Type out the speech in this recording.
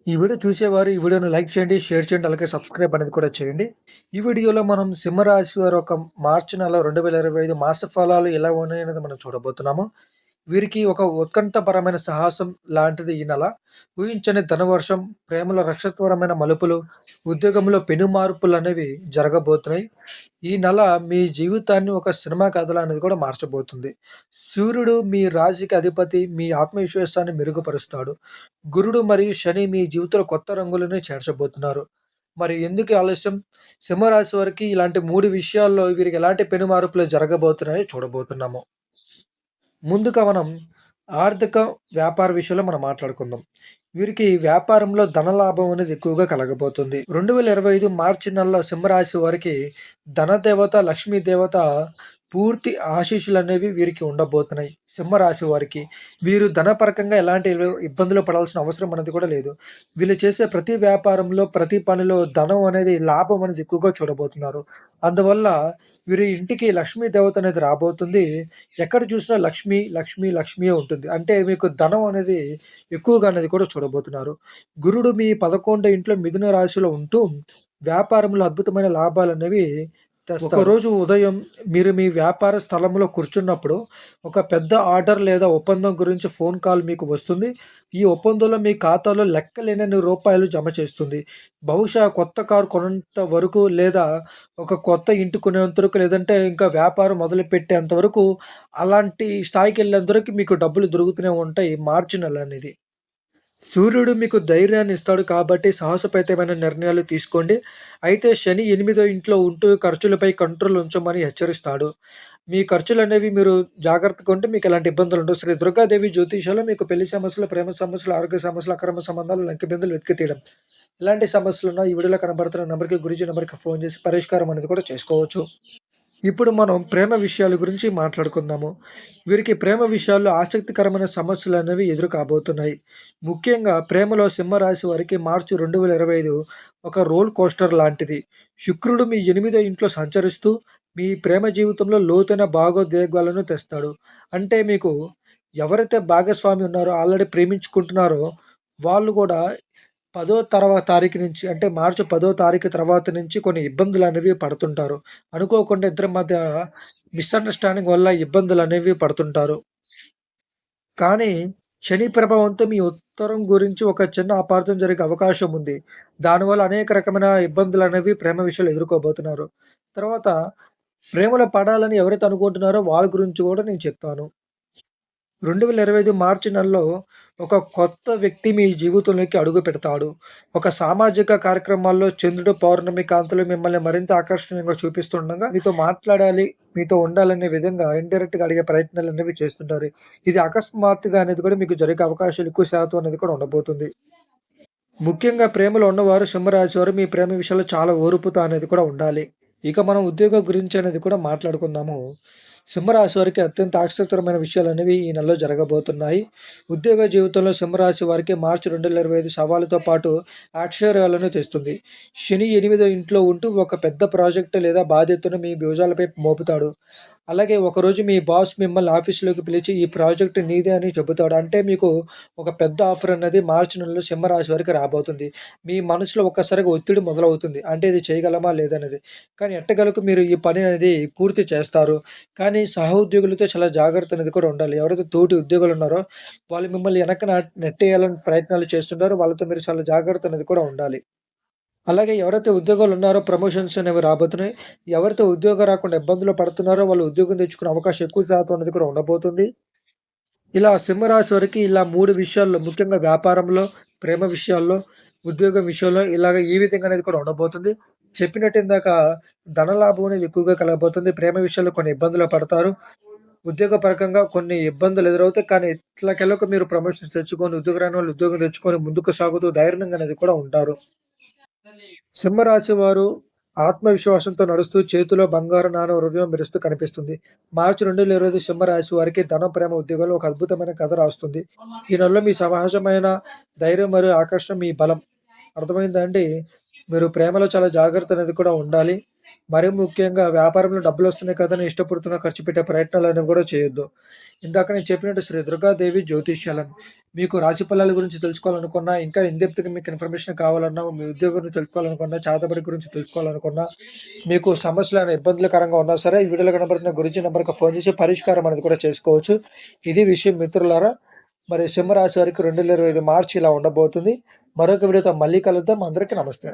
ఈ వీడియో చూసేవారు ఈ వీడియోని లైక్ చేయండి, షేర్ చేయండి, అలాగే సబ్స్క్రైబ్ అనేది కూడా చేయండి. ఈ వీడియోలో మనం సింహరాశి వారి ఒక మార్చి నెల 2025 మాస ఫలాలు ఎలా ఉన్నాయనేది మనం చూడబోతున్నాము. వీరికి ఒక ఉత్కంఠపరమైన సాహసం లాంటిది ఈ నెల. ఊహించని ధనవర్షం, ప్రేమలో నక్షత్రపరమైన మలుపులు, ఉద్యోగంలో పెను మార్పులనేవి జరగబోతున్నాయి. ఈ నెల మీ జీవితాన్ని ఒక సినిమా కథలా అనేది కూడా మార్చబోతుంది. సూర్యుడు మీ రాశికి అధిపతి, మీ ఆత్మవిశ్వాసాన్ని మెరుగుపరుస్తాడు. గురుడు మరియు శని మీ జీవితంలో కొత్త రంగులను చేర్చబోతున్నారు. మరి ఎందుకు ఆలస్యం? సింహరాశి వారికి ఇలాంటి 3 విషయాల్లో వీరికి ఎలాంటి పెను మార్పులు జరగబోతున్నాయో చూడబోతున్నాము. ముందుగా మనం ఆర్థిక, వ్యాపార విషయంలో మనం మాట్లాడుకుందాం. వీరికి వ్యాపారంలో ధనలాభం అనేది ఎక్కువగా కలగబోతుంది. 2025 మార్చి నెలలో సింహరాశి వారికి ధనదేవత, లక్ష్మీ దేవత పూర్తి ఆశీస్సులనేవి వీరికి ఉండబోతున్నాయి. సింహరాశి వారికి. వీరు ధనపరకంగా ఎలాంటి ఇబ్బందులు పడాల్సిన అవసరం అనేది కూడా లేదు. వీళ్ళు చేసే ప్రతి వ్యాపారంలో, ప్రతి పనిలో ధనం అనేది, లాభం అనేది ఎక్కువగా చూడబోతున్నారు. అందువల్ల వీరి ఇంటికి లక్ష్మీ దేవత అనేది రాబోతుంది. ఎక్కడ చూసినా లక్ష్మి, లక్ష్మి, లక్ష్మియే ఉంటుంది. అంటే మీకు ధనం అనేది ఎక్కువగా అనేది కూడా చూడబోతున్నారు. గురుడు మీ 11 ఇంట్లో మిథున రాశిలో ఉంటూ వ్యాపారంలో అద్భుతమైన లాభాలనేవి తెస్తాడు. ఒకరోజు ఉదయం మీరు మీ వ్యాపార స్థలంలో కూర్చున్నప్పుడు ఒక పెద్ద ఆర్డర్ లేదా ఒప్పందం గురించి ఫోన్ కాల్ మీకు వస్తుంది. ఈ ఒప్పందంలో మీ ఖాతాలో లెక్కలేనన్ని రూపాయలు జమ చేస్తుంది. బహుశా కొత్త కారు కొనేంత వరకు లేదా ఒక కొత్త ఇంటి కొనేంత వరకు లేదంటే ఇంకా వ్యాపారం మొదలుపెట్టేంత వరకు అలాంటి స్థాయికెళ్ళేంత వరకు మీకు డబ్బులు దొరుకుతూనే ఉంటాయి మార్చి నెల అనేది. సూర్యుడు మీకు ధైర్యాన్ని ఇస్తాడు కాబట్టి సాహసోపేతమైన నిర్ణయాలు తీసుకోండి. అయితే శని 8వ ఇంట్లో ఉంటూ ఖర్చులపై కంట్రోల్ ఉంచమని హెచ్చరిస్తాడు. మీ ఖర్చులనేవి మీరు జాగ్రత్తగా ఉంటే మీకు ఎలాంటి ఇబ్బందులు ఉండవు. శ్రీ దుర్గాదేవి జ్యోతిష్యంలో మీకు పెళ్లి సమస్యలు, ప్రేమ సమస్యలు, ఆరోగ్య సమస్యలు, అక్రమ సంబంధాలు, లంకెబిందులు వెతికి తీయడం. ఎలాంటి సమస్యలున్నా ఈ వీడియోలో కనబడుతున్న నంబర్‌కి గురూజీ నంబర్‌కి ఫోన్ చేసి పరిష్కారం అనేది కూడా చేసుకోవచ్చు. ఇప్పుడు మనం ప్రేమ విషయాల గురించి మాట్లాడుకుందాము. వీరికి ప్రేమ విషయాల్లో ఆసక్తికరమైన సమస్యలనేవి ఎదురు కాబోతున్నాయి. ముఖ్యంగా ప్రేమలో సింహరాశి వారికి మార్చి 2025 ఒక రోల్ కోస్టర్ లాంటిది. శుక్రుడు మీ 8వ ఇంట్లో సంచరిస్తూ మీ ప్రేమ జీవితంలో లోతైన భావోద్వేగాలను తెస్తాడు. అంటే మీకు ఎవరైతే భాగస్వామి ఉన్నారో ఆల్రెడీ ప్రేమించుకుంటున్నారో వాళ్ళు కూడా 10వ తారీఖు నుంచి అంటే మార్చి 10వ తారీఖు తర్వాత నుంచి కొన్ని ఇబ్బందులనేవి పడుతుంటారు. అనుకోకుండా ఇద్దరి మధ్య మిస్‌అండర్‌స్టాండింగ్ వల్ల ఇబ్బందులనేవి పడుతుంటారు. కానీ శని ప్రభావంతో మీ ఉత్తరం గురించి ఒక చిన్న అపార్థం జరిగే అవకాశం ఉంది. దానివల్ల అనేక రకమైన ఇబ్బందులనేవి ప్రేమ విషయంలో ఎదుర్కోబోతున్నారు. తర్వాత ప్రేమలో పడాలని ఎవరైతే అనుకుంటున్నారో వాళ్ళ గురించి కూడా నేను చెప్తాను. 2025 మార్చి నెలలో ఒక కొత్త వ్యక్తి మీ జీవితంలోకి అడుగుపెడతాడు. ఒక సామాజిక కార్యక్రమాల్లో చంద్రుడు పౌర్ణమి కాంతులు మిమ్మల్ని మరింత ఆకర్షణీయంగా చూపిస్తుండగా మీతో మాట్లాడాలి, మీతో ఉండాలనే విధంగా ఇండైరెక్ట్‌గా అడిగే ప్రయత్నాలనేవి చేస్తుంటారు. ఇది అకస్మాత్తుగా అనేది కూడా మీకు జరిగే అవకాశాలు ఎక్కువ శాతం అనేది కూడా ఉండబోతుంది. ముఖ్యంగా ప్రేమలో ఉన్నవారు సింహరాశి వారు మీ ప్రేమ విషయంలో చాలా ఓర్పుతో అనేది కూడా ఉండాలి. ఇక మనం ఉద్యోగం గురించి అనేది కూడా మాట్లాడుకుందాము. సింహరాశి వారికి అత్యంత ఆసక్తికరమైన విషయాలనేవి ఈ నెలలో జరగబోతున్నాయి. ఉద్యోగ జీవితంలో సింహరాశి వారికి మార్చి 2025 సవాలుతో పాటు ఆశ్చర్యాలను తెస్తుంది. శని 8వ ఇంట్లో ఉంటూ ఒక పెద్ద ప్రాజెక్టు లేదా బాధ్యతను మీ భుజాలపై మోపుతాడు. అలాగే ఒకరోజు మీ బాస్ మిమ్మల్ని ఆఫీస్‌లోకి పిలిచి ఈ ప్రాజెక్ట్ నీదే అని చెబుతాడు. అంటే మీకు ఒక పెద్ద ఆఫర్ అన్నది మార్చి నెలలో సింహరాశి వారికి రాబోతుంది. మీ మనసులో ఒక్కసారిగా ఒత్తిడి మొదలవుతుంది. అంటే ఇది చేయగలమా లేదనేది. కానీ ఎట్టకేలకు మీరు ఈ పని అనేది పూర్తి చేస్తారు. కానీ సహోద్యోగులతో చాలా జాగ్రత్త అనేది కూడా ఉండాలి. ఎవరైతే తోటి ఉద్యోగులు ఉన్నారో వాళ్ళు మిమ్మల్ని వెనక్కి నెట్టేయాలని ప్రయత్నాలు చేస్తుంటారో వాళ్ళతో మీరు చాలా జాగ్రత్త అనేది కూడా ఉండాలి. అలాగే ఎవరైతే ఉద్యోగాలు ఉన్నారో ప్రమోషన్స్ అనేవి రాబోతున్నాయి. ఎవరైతే ఉద్యోగం రాకుండా ఇబ్బందులు పడుతున్నారో వాళ్ళు ఉద్యోగం తెచ్చుకునే అవకాశం ఎక్కువ శాతం అనేది కూడా ఉండబోతుంది. ఇలా సింహరాశి వారికి ఇలా 3 విషయాల్లో ముఖ్యంగా వ్యాపారంలో, ప్రేమ విషయాల్లో, ఉద్యోగం విషయంలో ఇలాగ ఈ విధంగా అనేది కూడా ఉండబోతుంది. చెప్పినట్టు ఇందాక ధనలాభం అనేది ఎక్కువగా కలగబోతుంది. ప్రేమ విషయంలో కొన్ని ఇబ్బందులు పడతారు. ఉద్యోగపరకంగా కొన్ని ఇబ్బందులు ఎదురవుతాయి. కానీ ఇట్లకెళ్ళక మీరు ప్రమోషన్స్ తెచ్చుకొని ఉద్యోగం రాని వాళ్ళు ఉద్యోగం తెచ్చుకొని ముందుకు సాగుతూ ధైర్యంగా అనేది కూడా ఉంటారు. సింహరాశి వారు ఆత్మవిశ్వాసంతో నడుస్తూ చేతిలో బంగారు నాణెం హృదయం మెరుస్తూ కనిపిస్తుంది. మార్చి 2025 సింహరాశి వారికి ధనం, ప్రేమ, ఉద్యోగంలో ఒక అద్భుతమైన కథ రాస్తుంది. ఈ నెలలో మీ సహజమైన ధైర్యం మరియు ఆకర్షణ మీ బలం. అర్థమైందా అండి? మీరు ప్రేమలో చాలా జాగ్రత్త అనేది కూడా ఉండాలి. మరీ ముఖ్యంగా వ్యాపారంలో డబ్బులొస్తున్నాయి కదా అని ఇష్టపూర్తిగా ఖర్చు పెట్టే ప్రయత్నాలనేవి గూడా చేయొద్దు. ఇందాక నేను చెప్పినట్టు శ్రీ దుర్గాదేవి జ్యోతిష్యాలయం. మీకు రాశి ఫలాల గురించి తెలుసుకోవాలనుకున్నా, ఇంకా ఇన్ డెప్త్‌గా మీకు ఇన్ఫర్మేషన్ కావాలన్నా, మీ ఉద్యోగం గురించి తెలుసుకోవాలనుకున్నా, చేతబడి గురించి తెలుసుకోవాలనుకున్నా, మీకు సమస్యలు ఇబ్బందులకరంగా ఉన్నా సరే, ఈ వీడియోలో కనబడుతున్న గురించి నంబర్‌కి ఫోన్ చేసి పరిష్కారం అనేది కూడా చేసుకోవచ్చు. ఇది విషయం మిత్రులారా. మరి సింహరాశి వారికి 2025 మార్చి ఇలా ఉండబోతుంది. మరొక వీడియోతో మళ్ళీ కలుద్దాం. అందరికీ నమస్తే.